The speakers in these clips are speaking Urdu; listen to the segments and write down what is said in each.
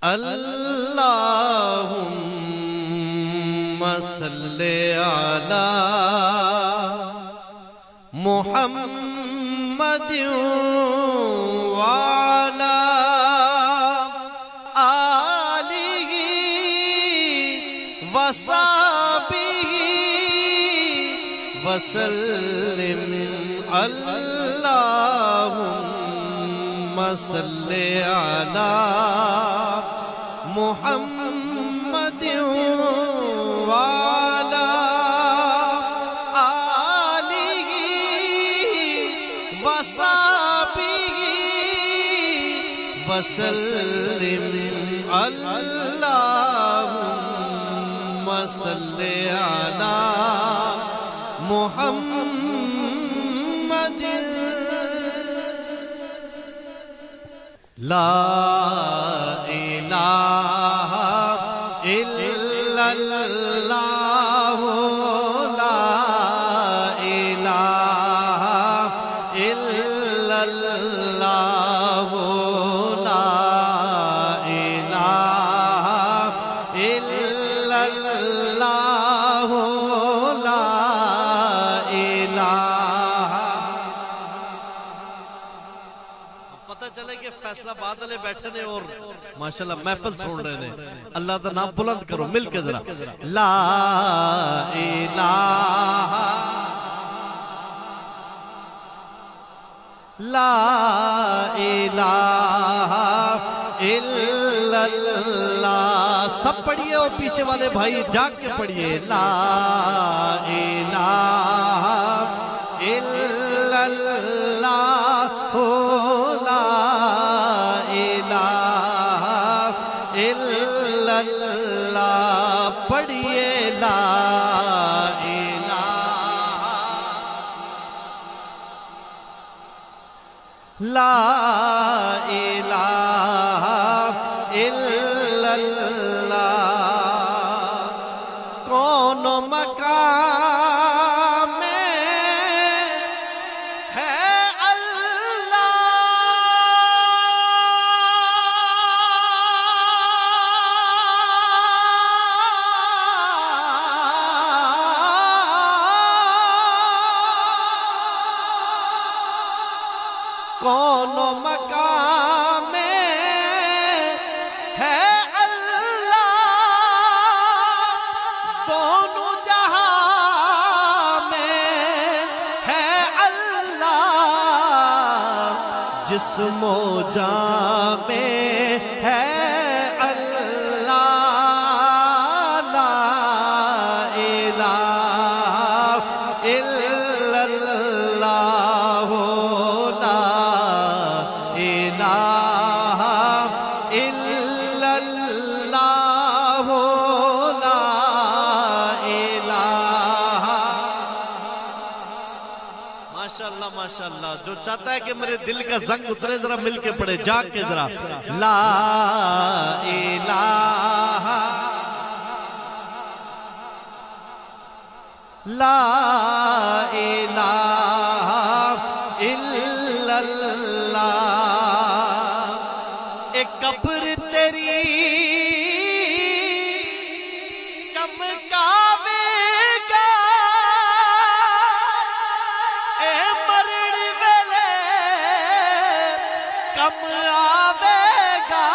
اللہم صلی علی محمد وعلی آلہ وصحبہ وسلم اللہم صلی علی محمد وعلی آلہ وصحبہ وسلم اللہم صلی علی محمد لا الہ الا اللہ لا الہ الا اللہ لا الہ الا اللہ لا الہ. پتہ چلے کہ فیصلہ آباد والے بیٹھے نے اور ماشاءاللہ محفل سن رہے ہیں. اللہ کا نام بلند کرو مل کے ذرا. لا الہ لا الہ الا اللہ. سب پڑھئے اور پیچھے والے بھائی جاگ کے پڑھئے. لا الہ الا اللہ لا الہ الا اللہ. پڑھئے لا الہ لا الہ الا اللہ. کون مقام میں ہے اللہ کون مقام میں ہے اللہ دونوں جہاں میں ہے اللہ جسم و جان میں ہے اللہ لا الہ الا اللہ لا الہ الا اللہ لا الہ. ماشاءاللہ ماشاءاللہ. جو چاہتا ہے کہ میرے دل کا زنگ اترے ذرا مل کے پڑھے جاگ کے ذرا. لا الہ لا الہ الا اللہ. ایک قبر تیری چمکاوے گا اے مرڑ ویلے کم آوے گا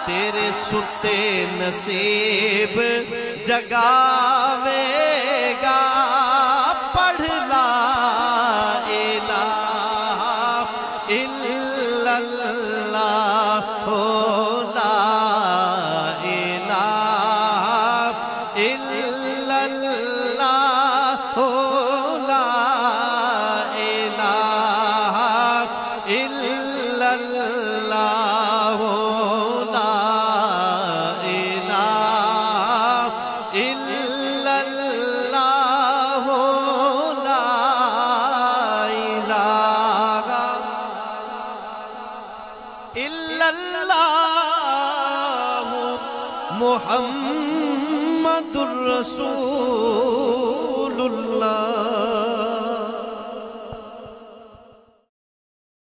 تیرے ستے نصیب جگاوے گا. پڑھ لا الہ الا اللہ لا الہ الا اللہ لا الہ الا اللہ لا الہ الا اللہ لا الہ الا اللہ محمد رسول اللہ.